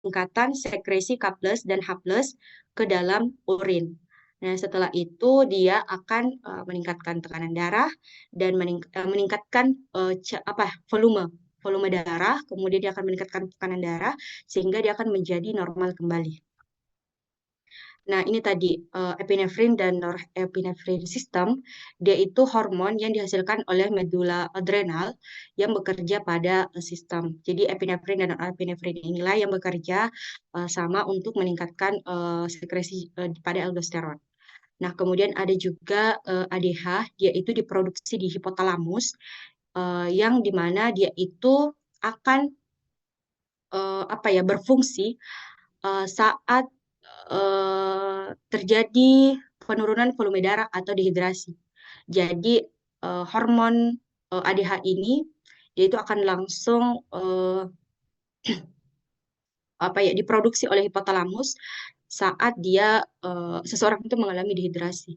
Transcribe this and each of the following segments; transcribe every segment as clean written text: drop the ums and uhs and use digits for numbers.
peningkatan sekresi K+ dan H+ ke dalam urin. Nah, setelah itu dia akan meningkatkan tekanan darah dan meningkatkan volume darah, kemudian dia akan meningkatkan tekanan darah sehingga dia akan menjadi normal kembali. Nah, ini tadi epinefrin dan norepinefrin sistem, dia itu hormon yang dihasilkan oleh medula adrenal yang bekerja pada sistem. Jadi epinefrin dan norepinefrin inilah yang bekerja sama untuk meningkatkan sekresi pada aldosteron. Nah, kemudian ada juga ADH, dia itu diproduksi di hipotalamus, yang dimana dia itu akan berfungsi saat terjadi penurunan volume darah atau dehidrasi. Jadi hormon ADH ini dia itu akan langsung diproduksi oleh hipotalamus saat seseorang itu mengalami dehidrasi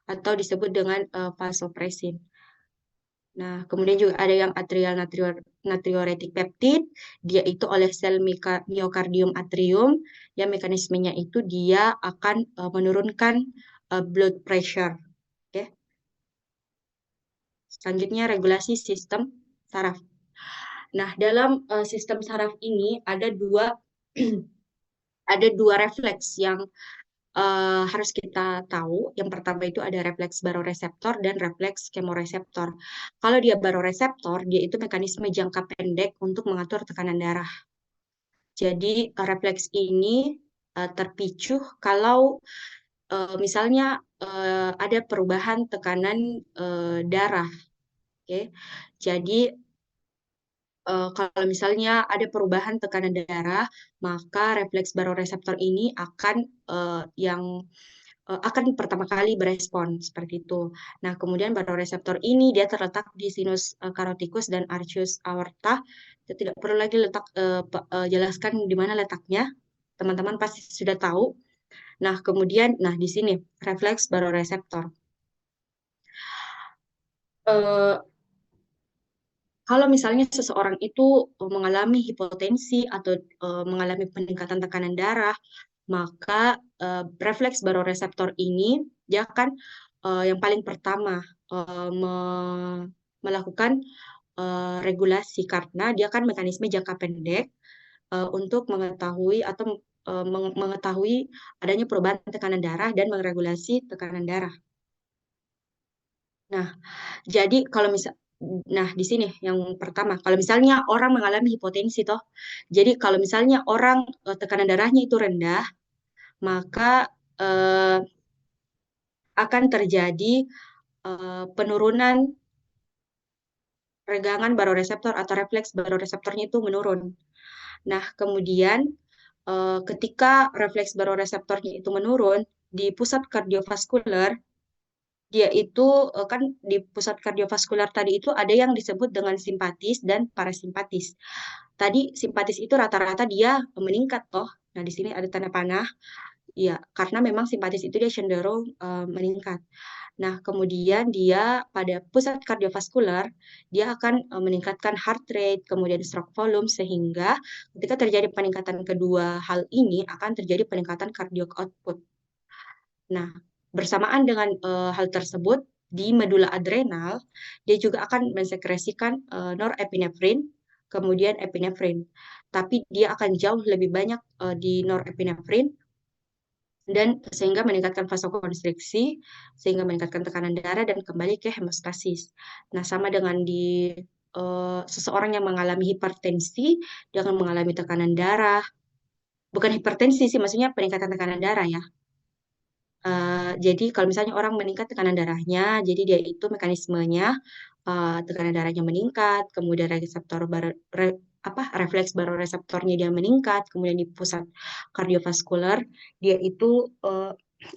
atau disebut dengan vasopresin. Nah, kemudian juga ada yang atrial natriuretic peptide, dia itu oleh sel myokardium atrium, yang mekanismenya itu dia akan menurunkan blood pressure. Oke. Selanjutnya regulasi sistem saraf. Nah, dalam sistem saraf ini ada dua refleks yang harus kita tahu. Yang pertama itu ada refleks baroreseptor dan refleks kemoreseptor. Kalau dia baroreseptor, dia itu mekanisme jangka pendek untuk mengatur tekanan darah. Jadi refleks ini terpicu kalau misalnya ada perubahan tekanan darah. Oke. Jadi kalau misalnya ada perubahan tekanan darah, maka refleks baroreseptor ini akan pertama kali berespon seperti itu. Nah, kemudian baroreseptor ini dia terletak di sinus caroticus dan arcus aorta. Kita tidak perlu lagi jelaskan di mana letaknya. Teman-teman pasti sudah tahu. Nah, kemudian di sini refleks baroreseptor. Kalau misalnya seseorang itu mengalami hipotensi atau mengalami peningkatan tekanan darah, maka refleks baroreseptor ini dia akan yang paling pertama melakukan regulasi karena dia kan mekanisme jangka pendek untuk mengetahui atau mengetahui adanya perubahan tekanan darah dan meregulasi tekanan darah. Nah, jadi di sini yang pertama, kalau misalnya orang mengalami hipotensi toh, jadi kalau misalnya orang tekanan darahnya itu rendah, maka akan terjadi penurunan regangan baroreseptor atau refleks baroreseptornya itu menurun. Nah, kemudian ketika refleks baroreseptornya itu menurun, di pusat kardiovaskuler, dia itu kan di pusat kardiovaskuler tadi itu ada yang disebut dengan simpatis dan parasimpatis. Tadi simpatis itu rata-rata dia meningkat toh. Nah, di sini ada tanda panah. Ya, karena memang simpatis itu dia cenderung meningkat. Nah, kemudian dia pada pusat kardiovaskuler, dia akan meningkatkan heart rate, kemudian stroke volume, sehingga ketika terjadi peningkatan kedua hal ini, akan terjadi peningkatan cardiac output. Nah, bersamaan dengan hal tersebut, di medula adrenal, dia juga akan mensekresikan norepinefrin, kemudian epinefrin. Tapi dia akan jauh lebih banyak di norepinefrin, dan sehingga meningkatkan vasokonstriksi, sehingga meningkatkan tekanan darah dan kembali ke hemostasis. Nah, sama dengan di seseorang yang mengalami hipertensi, dia akan mengalami tekanan darah, bukan hipertensi sih, maksudnya peningkatan tekanan darah ya. Jadi kalau misalnya orang meningkat tekanan darahnya, jadi dia itu mekanismenya tekanan darahnya meningkat, kemudian refleks baroreseptornya dia meningkat, kemudian di pusat kardiovaskuler dia itu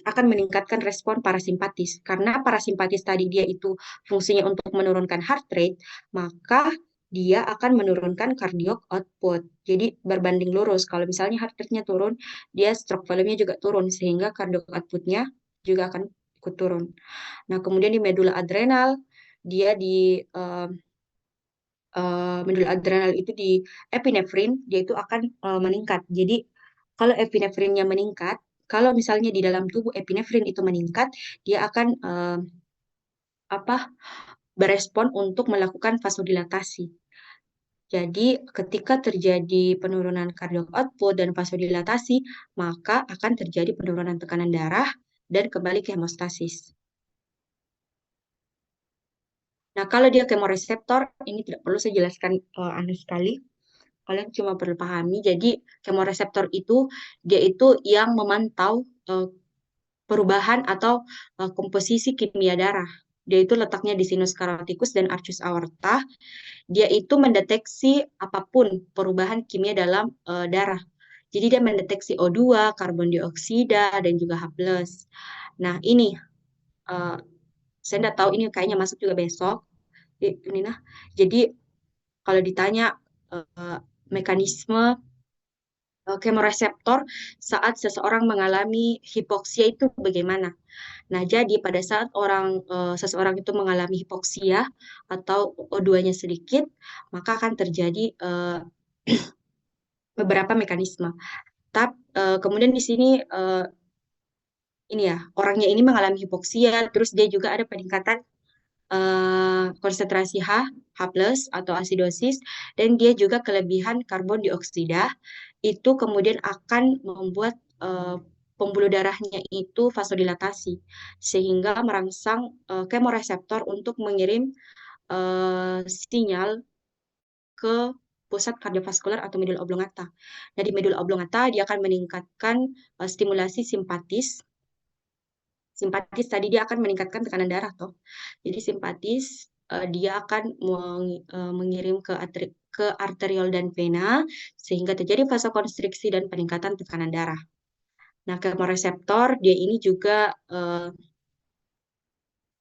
akan meningkatkan respon parasimpatis. Karena parasimpatis tadi dia itu fungsinya untuk menurunkan heart rate, maka dia akan menurunkan cardiac output. Jadi berbanding lurus. Kalau misalnya heart rate-nya turun, dia stroke volume-nya juga turun, sehingga cardiac output-nya juga akan ikut turun. Nah, kemudian di medula adrenal, dia medul adrenal itu di epinefrin, dia itu akan meningkat. Jadi kalau epinefrinnya meningkat, kalau misalnya di dalam tubuh epinefrin itu meningkat, dia akan apa berespon untuk melakukan vasodilatasi. Jadi ketika terjadi penurunan cardiac output dan vasodilatasi, maka akan terjadi penurunan tekanan darah dan kembali ke hemostasis. Nah, kalau dia kemoreseptor, ini tidak perlu saya jelaskan aneh sekali. Kalian cuma perlu pahami. Jadi, kemoreseptor itu dia itu yang memantau perubahan atau komposisi kimia darah. Dia itu letaknya di sinus karotikus dan arcus aorta. Dia itu mendeteksi apapun perubahan kimia dalam darah. Jadi dia mendeteksi O2, karbon dioksida, dan juga H+. Nah, ini uh, saya tidak tahu ini kayaknya masuk juga besok. Ini nah. Jadi kalau ditanya mekanisme kemoreseptor saat seseorang mengalami hipoksia itu bagaimana? Nah, jadi pada saat seseorang itu mengalami hipoksia atau O2-nya sedikit, maka akan terjadi beberapa mekanisme. Kemudian di sini ini ya, orangnya ini mengalami hipoksia, terus dia juga ada peningkatan konsentrasi H+ atau asidosis, dan dia juga kelebihan karbon dioksida, itu kemudian akan membuat pembuluh darahnya itu vasodilatasi, sehingga merangsang kemoreseptor untuk mengirim sinyal ke pusat kardiovaskular atau medul oblongata. Nah, di medul oblongata dia akan meningkatkan stimulasi simpatis. Simpatis tadi dia akan meningkatkan tekanan darah toh. Jadi simpatis dia akan mengirim ke arteriol dan vena sehingga terjadi vasokonstriksi dan peningkatan tekanan darah. Nah, kemoreseptor dia ini juga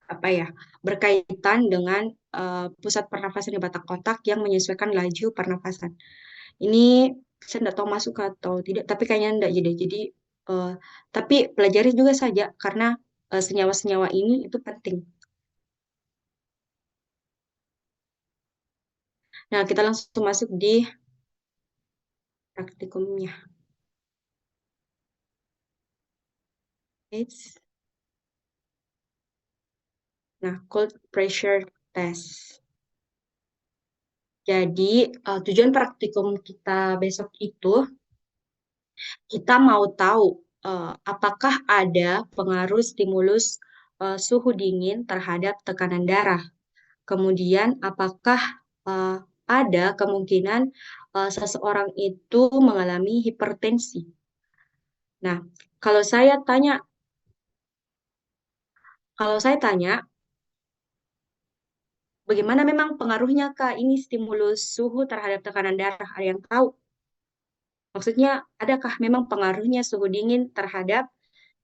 apa ya berkaitan dengan pusat pernafasan di batak otak yang menyesuaikan laju pernafasan. Ini saya tidak tahu masuk atau tidak, tapi kayaknya enggak jadi. Eh, tapi pelajari juga saja karena senyawa-senyawa ini itu penting. Nah, kita langsung masuk di praktikumnya. It's, nah, cold pressure test. Jadi, tujuan praktikum kita besok itu, kita mau tahu apakah ada pengaruh stimulus suhu dingin terhadap tekanan darah. Kemudian, apakah ada kemungkinan seseorang itu mengalami hipertensi. Nah, kalau saya tanya, bagaimana memang pengaruhnya Kak ini stimulus suhu terhadap tekanan darah? Ada yang tahu? Maksudnya, adakah memang pengaruhnya suhu dingin terhadap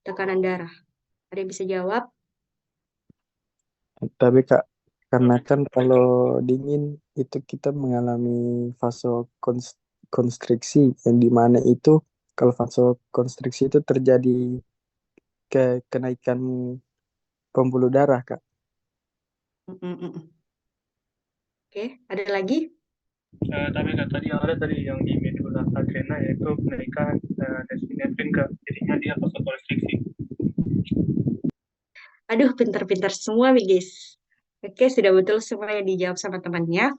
tekanan darah? Ada yang bisa jawab? Tapi Kak, karena kan kalau dingin itu kita mengalami vasokonstriksi yang dimana itu kalau vasokonstriksi itu terjadi kenaikan pembuluh darah Kak. Mm, mm, mm. Oke, ada lagi? Tapi Kak, tadi yang ada tadi yang di medula adrena yaitu kenaikan desfinefrin Kak. Jadinya dia vasokonstriksi. Aduh, pintar-pintar semua, nih, guys. Oke, sudah betul semua yang dijawab sama temannya.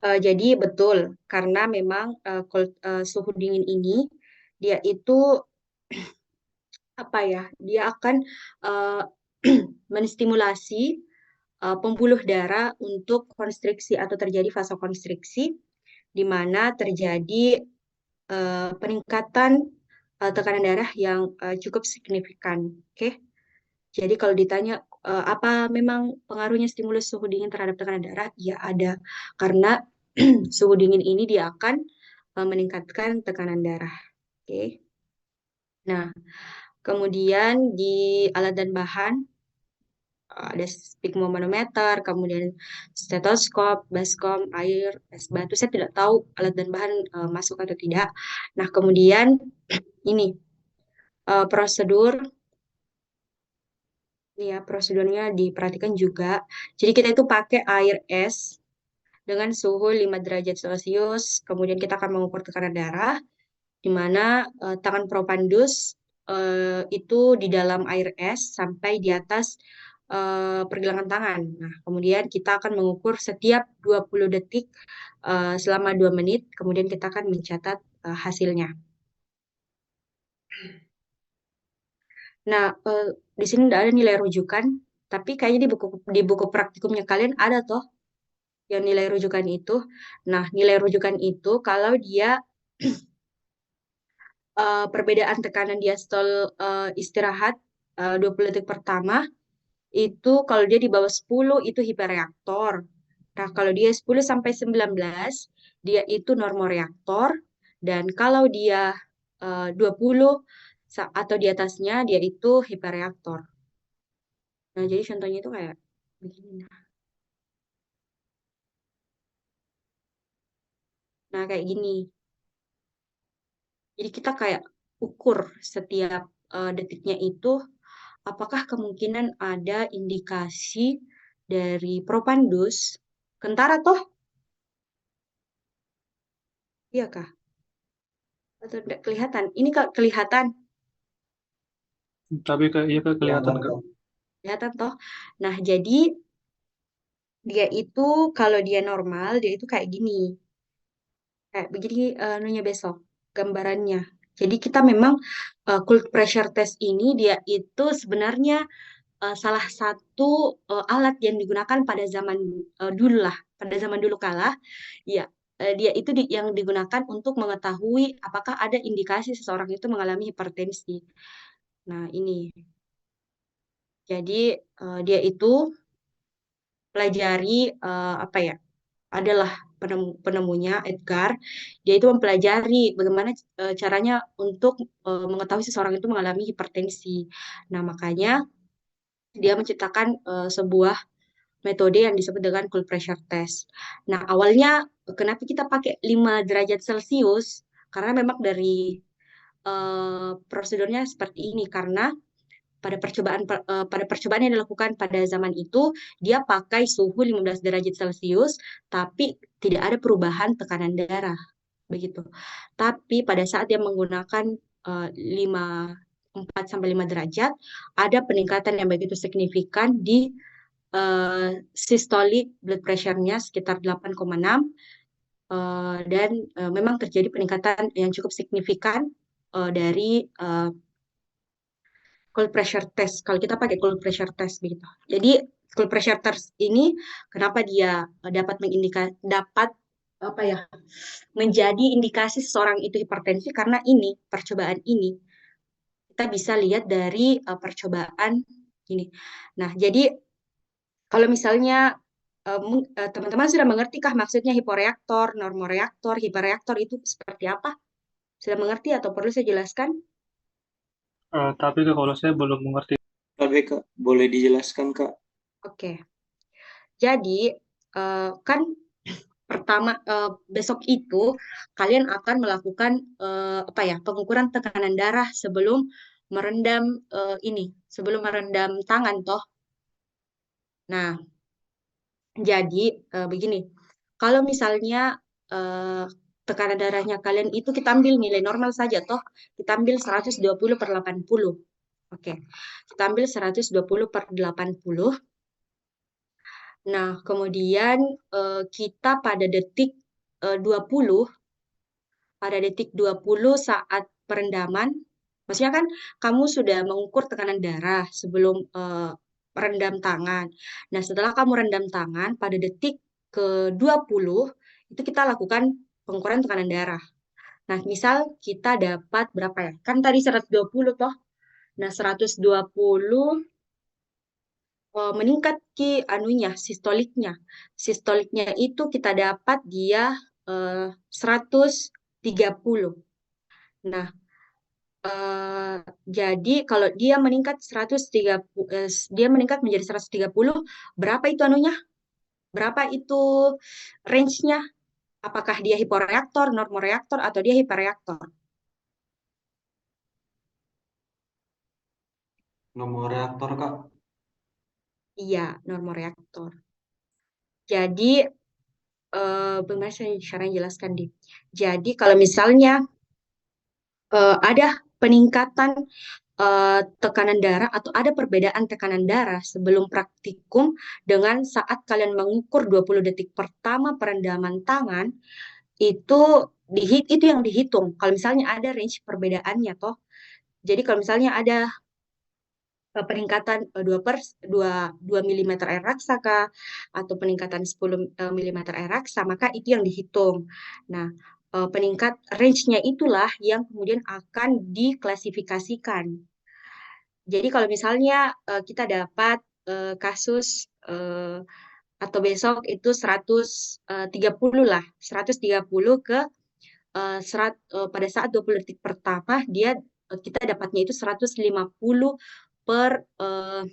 Jadi betul, karena memang suhu dingin ini, dia itu apa ya? Dia akan uh, menstimulasi pembuluh darah untuk konstriksi atau terjadi vasokonstriksi, di mana terjadi peningkatan tekanan darah yang cukup signifikan. Oke, jadi kalau ditanya apa memang pengaruhnya stimulus suhu dingin terhadap tekanan darah? Ya ada, karena suhu dingin ini dia akan meningkatkan tekanan darah. Oke. Nah, kemudian di alat dan bahan ada sphygmomanometer, kemudian stetoskop, baskom, air, es batu. Saya tidak tahu alat dan bahan masuk atau tidak. Nah, kemudian ini prosedur, ini ya prosedurnya diperhatikan juga. Jadi kita itu pakai air es dengan suhu 5 derajat Celcius. Kemudian kita akan mengukur tekanan darah, di mana tangan propandus itu di dalam air es sampai di atas pergelangan tangan. Nah, kemudian kita akan mengukur setiap 20 detik selama 2 menit, kemudian kita akan mencatat hasilnya. Nah, di sini tidak ada nilai rujukan, tapi kayaknya di buku praktikumnya kalian ada toh yang nilai rujukan itu. Nah, nilai rujukan itu kalau dia perbedaan tekanan diastol istirahat 20 detik pertama itu kalau dia di bawah 10 itu hiperreaktor. Nah, kalau dia 10 sampai 19 dia itu normoreaktor, dan kalau dia 20 atau di atasnya dia itu hiperreaktor. Nah, jadi contohnya itu kayak begini. Nah, kayak gini. Jadi kita kayak ukur setiap detiknya itu apakah kemungkinan ada indikasi dari propandus kentara toh? Iya kah? Atau tidak kelihatan? Ini kelihatan, Tapi kayak iya Kak, kelihatan Kak. kelihatan toh. Nah, jadi dia itu kalau dia normal dia itu kayak gini. Kayak begini nunya besok gambarannya. Jadi kita memang cold pressure test ini dia itu sebenarnya salah satu alat yang digunakan pada zaman dulu lah, pada zaman dulu kala, ya dia itu yang digunakan untuk mengetahui apakah ada indikasi seseorang itu mengalami hipertensi. Nah, ini. Jadi dia itu pelajari apa ya? Adalah penemunya Edgar. Dia itu mempelajari bagaimana caranya untuk mengetahui seseorang itu mengalami hipertensi. Nah, makanya dia menciptakan sebuah metode yang disebut dengan cold pressure test. Nah, awalnya kenapa kita pakai 5 derajat Celcius? Karena memang dari prosedurnya seperti ini, karena pada percobaan yang dilakukan pada zaman itu dia pakai suhu 15 derajat Celcius tapi tidak ada perubahan tekanan darah begitu. Tapi pada saat dia menggunakan 4 sampai 5 derajat ada peningkatan yang begitu signifikan di systolic blood pressure-nya sekitar 8,6 dan memang terjadi peningkatan yang cukup signifikan dari cold pressure test. Kalau kita pakai cold pressure test begitu. Jadi cold pressure test ini kenapa dia dapat apa ya menjadi indikasi seseorang itu hipertensi, karena ini percobaan ini kita bisa lihat dari percobaan ini. Nah, jadi kalau misalnya teman-teman sudah mengertikah maksudnya hiporeaktor, normoreaktor, hiperreaktor itu seperti apa? Sudah mengerti atau perlu saya jelaskan? Tapi Kak, kalau saya belum mengerti. Tapi Kak, boleh dijelaskan Kak? Oke. Jadi kan pertama besok itu kalian akan melakukan apa ya pengukuran tekanan darah sebelum merendam sebelum merendam tangan toh. Nah, jadi begini, kalau misalnya eh, tekanan darahnya kalian itu kita ambil nilai normal saja toh, kita ambil 120 per 80. Oke, kita ambil 120 per 80. Nah, kemudian kita eh, 20, pada detik 20 saat perendaman, maksudnya kan kamu sudah mengukur tekanan darah sebelum merendam tangan. Nah, setelah kamu rendam tangan, pada detik ke-20, itu kita lakukan pengukuran tekanan darah. Nah, misal kita dapat berapa ya? Kan tadi 120 toh. Nah, 120 meningkat sistoliknya. Sistoliknya itu kita dapat dia 130. Nah, eh, jadi kalau dia meningkat menjadi 130, berapa itu Berapa itu range-nya? Apakah dia hiporeaktor, normoreaktor, atau dia hiperreaktor? Nomor reaktor Kak. Iya, normoreaktor. Jadi bagaimana cara jelaskan deh. Jadi kalau misalnya ada peningkatan tekanan darah atau ada perbedaan tekanan darah sebelum praktikum dengan saat kalian mengukur 20 detik pertama perendaman tangan, itu yang dihitung. Kalau misalnya ada range perbedaannya toh. Jadi kalau misalnya ada peningkatan 2 milimeter air raksa kah, atau peningkatan 10 milimeter air raksa, maka itu yang dihitung. Nah, peningkat range-nya itulah yang kemudian akan diklasifikasikan. Jadi kalau misalnya kita dapat kasus atau besok itu 130 lah, 130 ke pada saat 20 detik pertama kita dapatnya itu 150 per eh,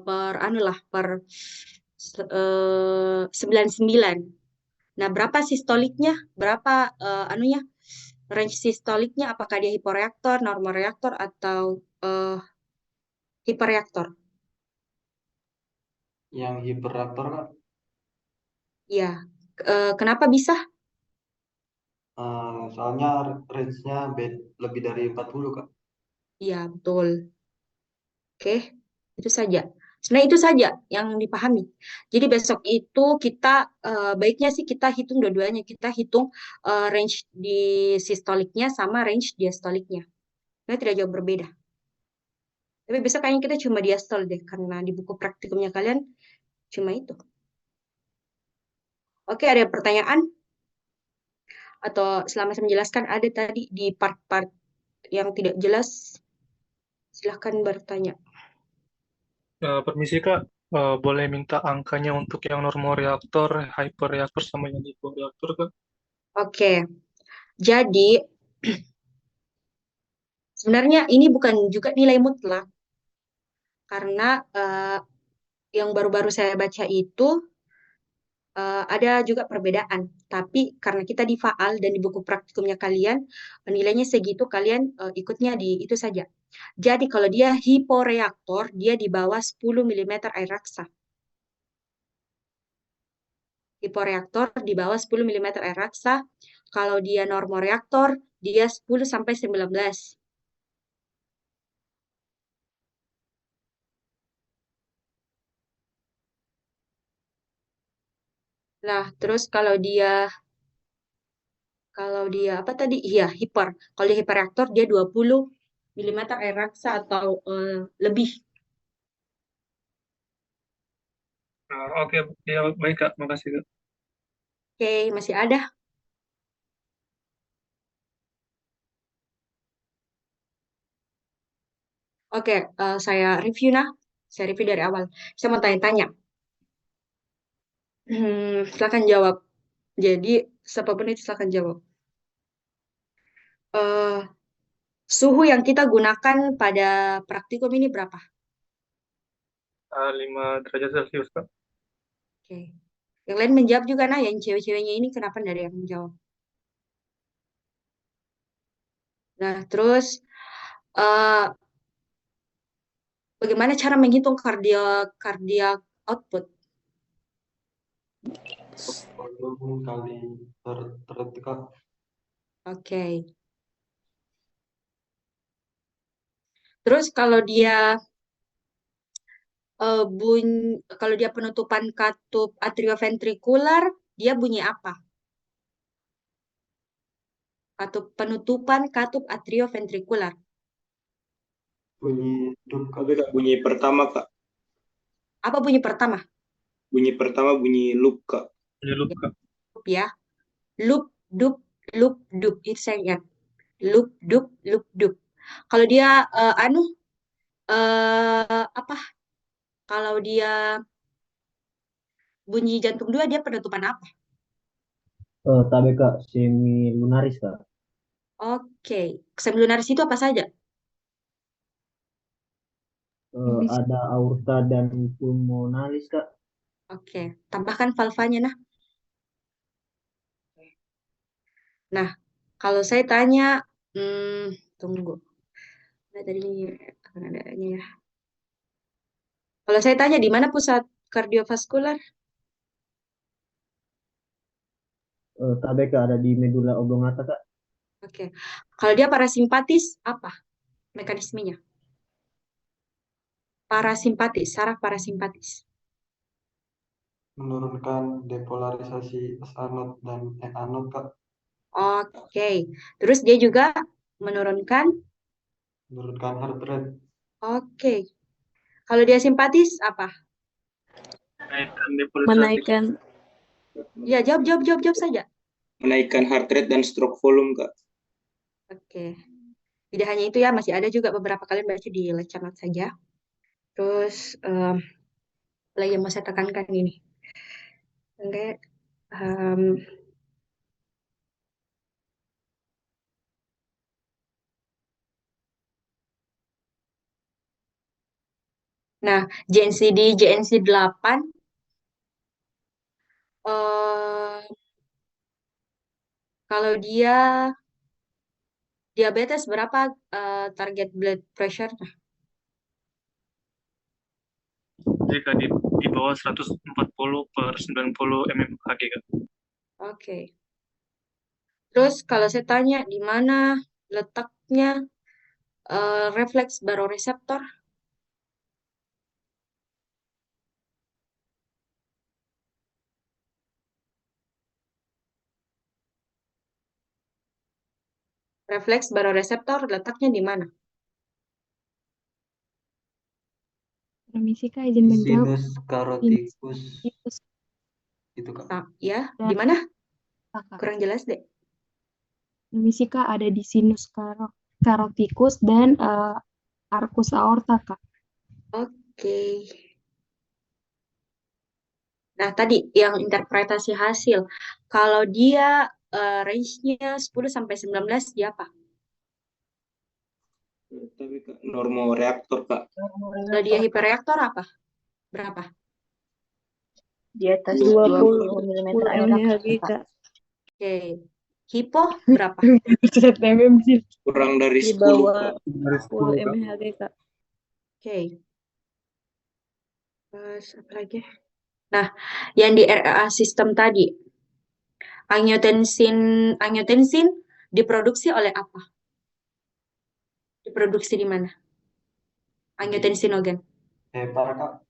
per 99. Nah, berapa sistoliknya? Berapa range sistoliknya? Apakah dia hiporeaktor, normoreaktor, atau hiperreaktor? Yang hiperreaktor kan, Ya, kenapa bisa? soalnya range-nya lebih dari 40 Kak. Iya, betul. Oke, itu saja. Sebenarnya itu saja yang dipahami. Jadi besok itu kita baiknya sih kita hitung dua-duanya. Kita hitung range di sistoliknya sama range diastoliknya. Ini tidak jauh berbeda. Tapi besok kayaknya kita cuma diastol deh, karena di buku praktikumnya kalian cuma itu. Oke, ada pertanyaan? Atau selama saya menjelaskan ada tadi di part-part yang tidak jelas? Silahkan bertanya. Permisi Kak, boleh minta angkanya untuk yang normoreaktor, hyperreaktor, sama yang hiporeaktor Kak? Oke, jadi sebenarnya ini bukan juga nilai mutlak, karena yang baru-baru saya baca itu ada juga perbedaan. Tapi karena kita di faal dan di buku praktikumnya kalian, nilainya segitu, kalian ikutnya di itu saja. Jadi kalau dia hiporeaktor, dia di bawah 10 milimeter air raksa. Hiporeaktor di bawah 10 milimeter air raksa. Kalau dia normoreaktor, dia 10 sampai 19. Nah, terus kalau dia apa tadi? Iya, hiper. Kalau dia hiperreaktor dia 20 milimeter air raksa atau lebih. Oke, ya baik Kak, makasih Kak. Oke, masih ada? Oke, saya review nah. Saya review dari awal. Saya mau tanya-tanya. Silakan jawab. Jadi, siapapun itu silakan jawab. Eh, Suhu yang kita gunakan pada praktikum ini berapa? 5 derajat Celcius Kak. Oke. Yang lain menjawab juga nah. Yang cewek-ceweknya ini kenapa tidak ada yang menjawab? Nah, terus eh, bagaimana cara menghitung cardiac output? Walaupun kali terdetik Kak. Oke. Terus kalau dia penutupan katup atrioventrikular, dia bunyi apa? Penutupan katup atrioventrikular. Bunyi dup Kak. Bunyi pertama Kak. Apa bunyi pertama? Bunyi pertama bunyi loop Kak. Ini loop Kak. Loop ya. Loop, dup, loop, dup. Itu saya ingat. Loop, dup, loop, dup. Kalau dia apa? Kalau dia bunyi jantung dua, dia penutupan apa? Tabe Kak, semi lunaris Kak. Oke. Semilunaris itu apa saja? Ada aorta dan pulmonalis Kak. Oke. Tambahkan valvanya nah. Nah, kalau saya tanya, tunggu. Nah, tadi akan adanya ya. Kalau saya tanya di mana pusat kardiovaskular? Tabe Kak ada di medula oblongata Kak. Oke. Kalau dia parasimpatis, apa mekanismenya? Parasimpatis, saraf parasimpatis. Menurunkan depolarisasi S anod dan E anod, Kak. Oke. Terus dia juga menurunkan. Menurunkan heart rate. Oke. Kalau dia simpatis, apa? Menaikkan depolarisasi. Menaikkan. Ya, jawab saja. Menaikkan heart rate dan stroke volume, Kak. Oke. Tidak hanya itu ya, masih ada juga beberapa kalian baca di lecture notes saja. Terus, lagi yang mau saya tekankan ini. Oke. Nah, JNC 8 kalau dia diabetes berapa target blood pressure? Jika di bawah 140/90 mmHg, Kak. Oke. Terus kalau saya tanya di mana letaknya refleks baroreseptor? Refleks baroreseptor letaknya di mana? Permisi Kak, izin menjawab. Sinus caroticus Sinus itu, Kak. Ya, Dan- di mana? Kak. Kurang jelas deh. Permisi Kak, ada di sinus caroticus dan arcus aorta Kak. Oke. Nah, tadi yang interpretasi hasil. Kalau dia range-nya 10 sampai 19 dia apa? Tapi, Kak, normoreaktor, Kak. Kalau dia hiperreaktor apa? Berapa? Di atas 20 mm mHg Kak. Oke. Hipo berapa? Kurang dari Di 10, bawah Kak. 10 mHg Kak. Oke. Terus apa lagi? Nah, yang di RA sistem tadi, angiotensin diproduksi oleh apa? Diproduksi di mana? Angiotensinogen. Hepar, Kak.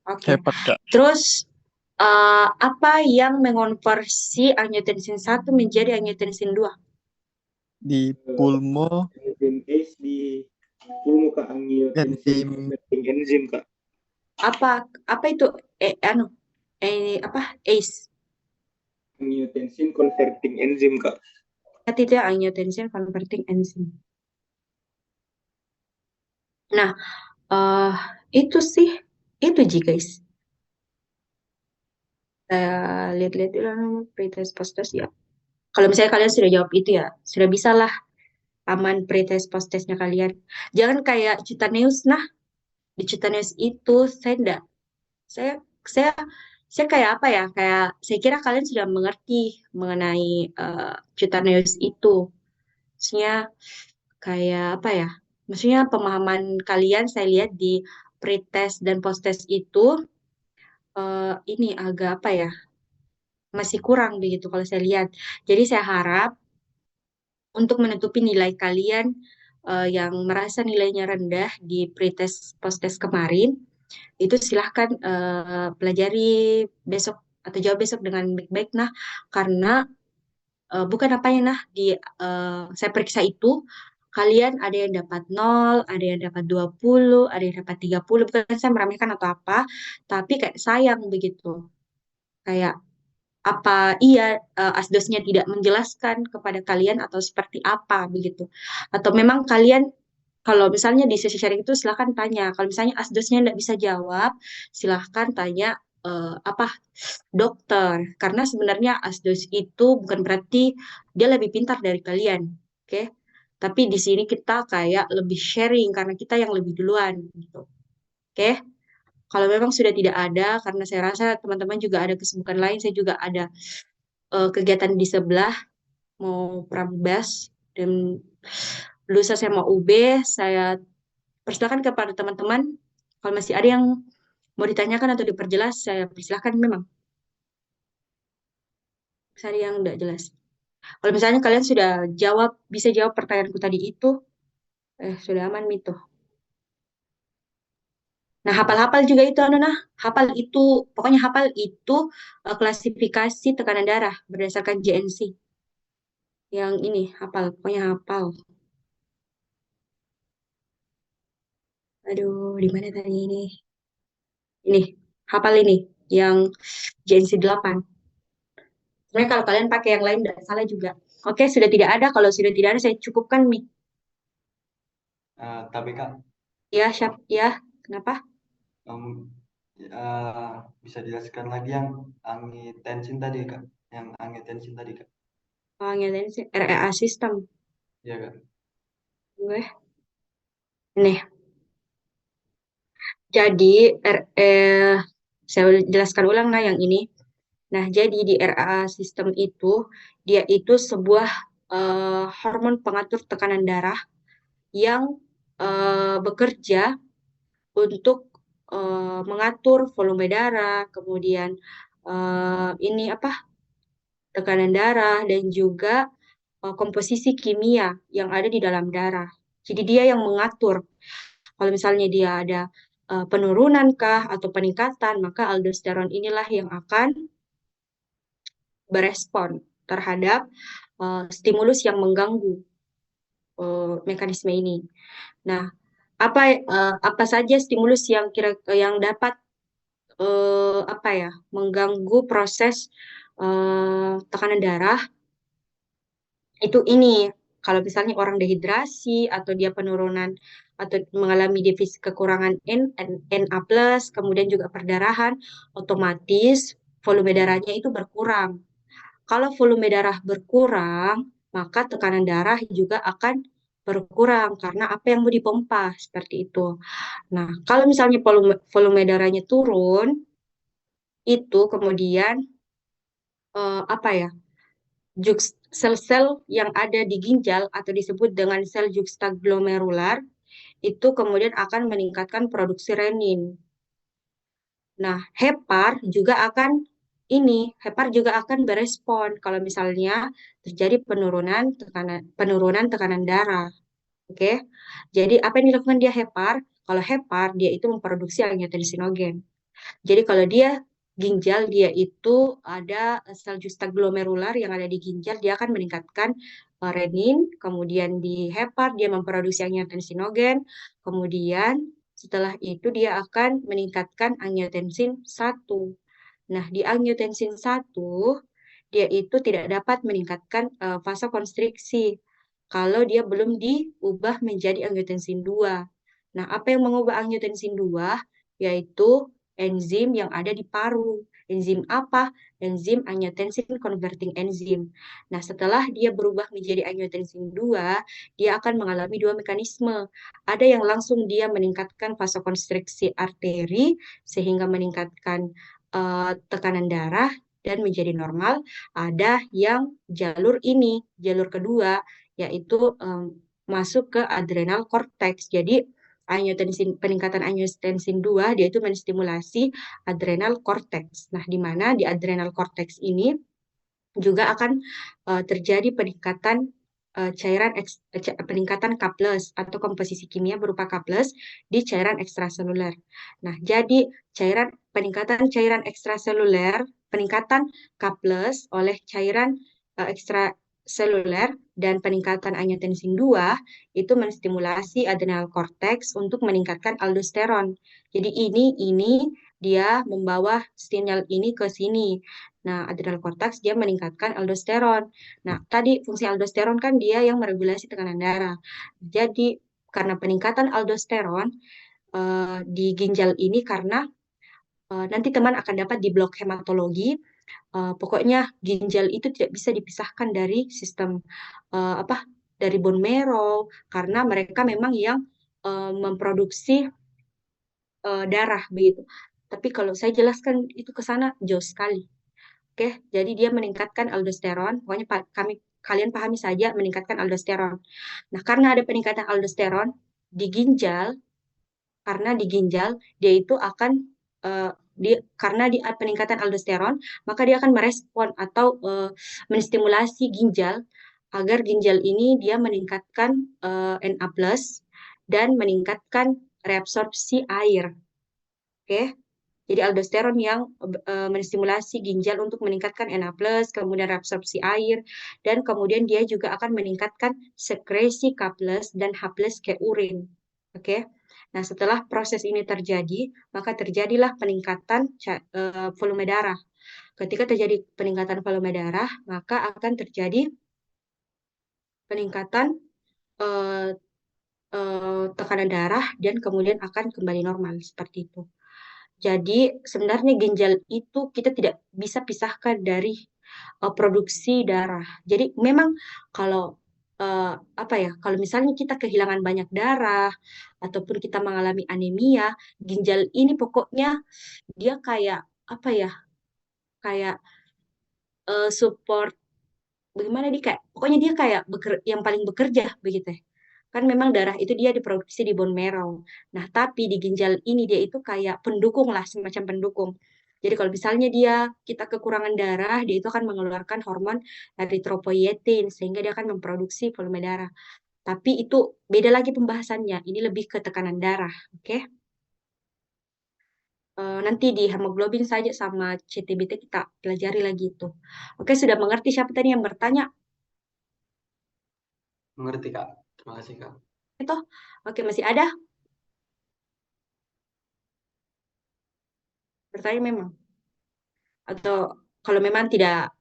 Oke. Hepat, Kak. Terus apa yang mengonversi angiotensin 1 menjadi angiotensin 2? Di pulmo Angiotensin ACE di pulmo, Kak. Angiotensin enzim converting enzim, Kak. Apa itu ACE? Angiotensin converting enzim, Kak. Itu angiotensin converting enzyme. Nah, itu sih, itu guys. Lihat-lihat dulu pretest post-test ya. Kalau misalnya kalian sudah jawab itu ya, sudah bisa lah aman pretest post-testnya kalian. Jangan kayak Cutaneus. Nah, di Cutaneus itu saya kayak apa ya? Kayak saya kira kalian sudah mengerti mengenai Cutaneus itu. Maksudnya kayak apa ya? Maksudnya pemahaman kalian saya lihat di pretest dan post-test itu ini agak apa ya? Masih kurang begitu kalau saya lihat. Jadi saya harap untuk menutupi nilai kalian yang merasa nilainya rendah di pretest post-test kemarin, itu silahkan pelajari besok atau jawab besok dengan baik-baik. Nah, karena bukan apanya nah di saya periksa itu kalian ada yang dapat 0, ada yang dapat 20, ada yang dapat 30, bukan saya meremehkan atau apa, tapi kayak sayang begitu. Kayak apa iya asdosnya tidak menjelaskan kepada kalian atau seperti apa begitu. Atau memang kalian kalau misalnya di sesi sharing itu silahkan tanya. Kalau misalnya asdosnya tidak bisa jawab, silahkan tanya apa dokter. Karena sebenarnya asdos itu bukan berarti dia lebih pintar dari kalian, oke? Tapi di sini kita kayak lebih sharing karena kita yang lebih duluan, gitu. Oke? Kalau memang sudah tidak ada, karena saya rasa teman-teman juga ada kesibukan lain, saya juga ada kegiatan di sebelah, mau prabubas, dan lusa saya mau UB, saya persilakan kepada teman-teman, kalau masih ada yang mau ditanyakan atau diperjelas, saya persilahkan memang. Ada yang enggak jelas. Kalau misalnya kalian sudah bisa jawab pertanyaanku tadi itu, sudah aman itu. Nah, hafal-hafal juga itu, nah, pokoknya hafal itu klasifikasi tekanan darah berdasarkan JNC. Yang ini, hafal, pokoknya hafal. Aduh, di mana tadi ini? Ini, hafal ini, yang JNC 8. Sebenarnya kalau kalian pakai yang lain tidak salah juga. Oke, sudah tidak ada. Kalau sudah tidak ada, saya cukupkan Mi. Tapi Kak, Ya, ya, kenapa? bisa jelaskan lagi yang angiotensin tadi Kak, yang angiotensin tadi Kak. Angiotensin, REA system. Iya Kak. Gue. Nih. Jadi, saya jelaskan ulang nah yang ini. Nah, jadi di RA sistem itu, dia itu sebuah hormon pengatur tekanan darah yang bekerja untuk mengatur volume darah, kemudian ini apa, tekanan darah, dan juga komposisi kimia yang ada di dalam darah. Jadi dia yang mengatur. Kalau misalnya dia ada penurunan kah atau peningkatan, maka aldosteron inilah yang akan berespon terhadap stimulus yang mengganggu mekanisme ini. Nah, apa saja stimulus yang dapat mengganggu proses tekanan darah itu ini. Kalau misalnya orang dehidrasi atau dia penurunan atau mengalami defisit kekurangan Na+, kemudian juga perdarahan, otomatis volume darahnya itu berkurang. Kalau volume darah berkurang, maka tekanan darah juga akan berkurang karena apa yang mau dipompa seperti itu. Nah, kalau misalnya volume darahnya turun, itu kemudian sel-sel yang ada di ginjal atau disebut dengan sel juxtaglomerular itu kemudian akan meningkatkan produksi renin. Nah, hepar juga akan berespon kalau misalnya terjadi penurunan tekanan darah. Oke. Jadi apa yang dilakukan dia hepar? Kalau hepar dia itu memproduksi angiotensinogen. Jadi kalau ginjal dia itu ada sel juxtaglomerular yang ada di ginjal, dia akan meningkatkan renin, kemudian di hepar dia memproduksi angiotensinogen, kemudian setelah itu dia akan meningkatkan angiotensin 1. Nah, di angiotensin 1 dia itu tidak dapat meningkatkan vasokonstriksi kalau dia belum diubah menjadi angiotensin 2. Nah, apa yang mengubah angiotensin 2? Yaitu enzim yang ada di paru. Enzim apa? Enzim angiotensin converting enzim. Nah, setelah dia berubah menjadi angiotensin 2, dia akan mengalami dua mekanisme. Ada yang langsung dia meningkatkan vasokonstriksi arteri sehingga meningkatkan tekanan darah dan menjadi normal. Ada yang jalur kedua, yaitu masuk ke adrenal cortex. Jadi peningkatan angiotensin 2 dia itu menstimulasi adrenal cortex. Nah, di mana di adrenal cortex ini juga akan terjadi peningkatan peningkatan K+ atau komposisi kimia berupa K+ di cairan ekstraseluler. Nah, jadi peningkatan cairan ekstraseluler, peningkatan K+ oleh cairan ekstraseluler dan peningkatan angiotensin 2 itu menstimulasi adrenal cortex untuk meningkatkan aldosteron. Jadi ini dia membawa sinyal ini ke sini. Nah, adrenal cortex dia meningkatkan aldosteron. Nah, tadi fungsi aldosteron kan dia yang meregulasi tekanan darah. Jadi, karena peningkatan aldosteron di ginjal ini karena nanti teman akan dapat di blok hematologi, pokoknya ginjal itu tidak bisa dipisahkan dari sistem dari bone marrow karena mereka memang yang memproduksi darah begitu. Tapi kalau saya jelaskan itu ke sana jauh sekali. Oke, jadi dia meningkatkan aldosteron. Pokoknya kalian pahami saja meningkatkan aldosteron. Nah, karena ada peningkatan aldosteron di ginjal, karena di ginjal dia itu akan karena di peningkatan aldosteron, maka dia akan merespon atau menstimulasi ginjal agar ginjal ini dia meningkatkan Na+ dan meningkatkan reabsorpsi air. Oke. Jadi aldosteron yang menstimulasi ginjal untuk meningkatkan Na+, kemudian reabsorpsi air, dan kemudian dia juga akan meningkatkan sekresi K+ dan H+ ke urin. Oke. Nah, setelah proses ini terjadi, maka terjadilah peningkatan volume darah. Ketika terjadi peningkatan volume darah, maka akan terjadi peningkatan tekanan darah dan kemudian akan kembali normal seperti itu. Jadi sebenarnya ginjal itu kita tidak bisa pisahkan dari produksi darah. Jadi memang kalau kalau misalnya kita kehilangan banyak darah ataupun kita mengalami anemia, ginjal ini pokoknya dia kayak kayak support, bagaimana pokoknya dia kayak yang paling bekerja begitu ya. Kan memang darah itu dia diproduksi di bone marrow. Nah, tapi di ginjal ini dia itu kayak pendukung lah, semacam pendukung. Jadi kalau misalnya kita kekurangan darah, dia itu akan mengeluarkan hormon eritropoietin sehingga dia akan memproduksi volume darah. Tapi itu beda lagi pembahasannya. Ini lebih ke tekanan darah, oke? Nanti di hemoglobin saja sama CTBT kita pelajari lagi itu. Oke, sudah mengerti siapa tadi yang bertanya? Mengerti, Kak. Terima kasih, Kak. Itu, oke, masih ada? Bertanya memang? Atau kalau memang tidak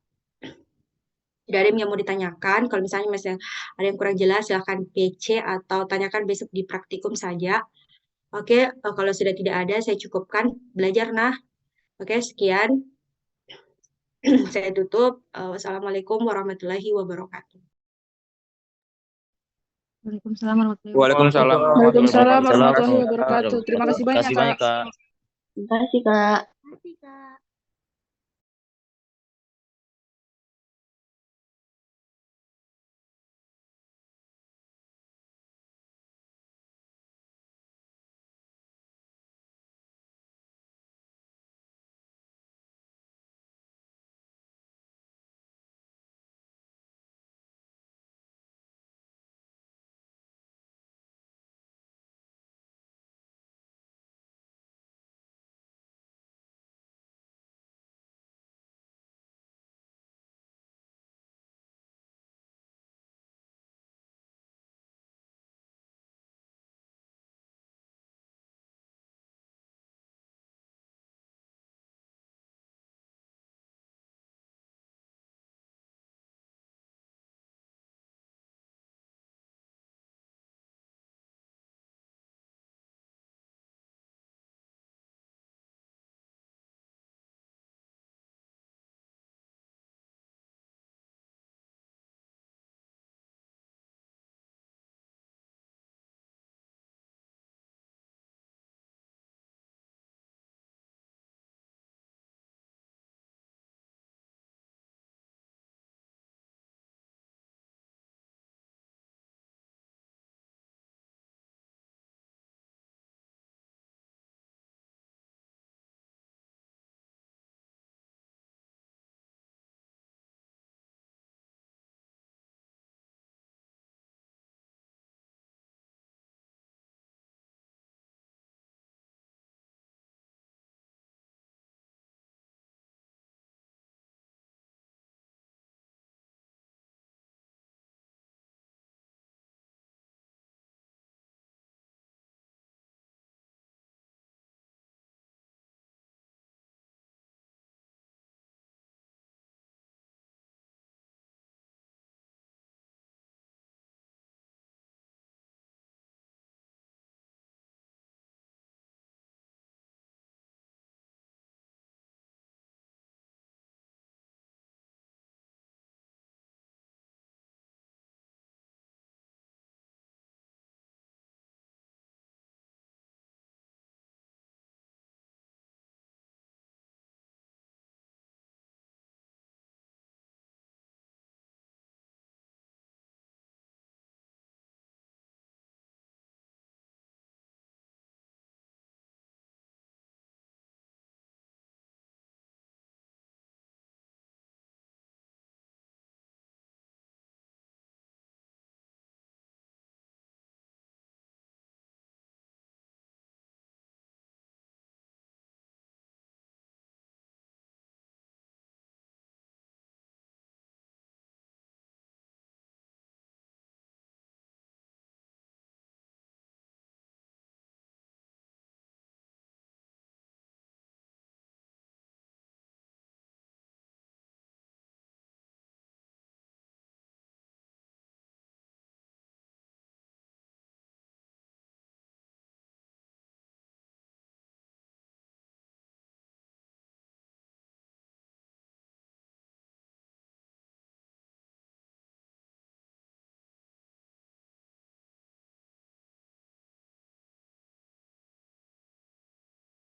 ada yang mau ditanyakan, kalau misalnya masih ada yang kurang jelas, silahkan PC atau tanyakan besok di praktikum saja. Oke, kalau sudah tidak ada, saya cukupkan belajar. Nah, oke, sekian. Saya tutup. Wassalamualaikum warahmatullahi wabarakatuh. Waalaikumsalam warahmatullahi Waalaikumsalam Waalaikumsalam warahmatullahi warahmatullahi wabarakatuh. wabarakatuh. Terima kasih banyak, Terima kasih banyak, Kak. Kak. Terima kasih, Kak. wabarakatuh.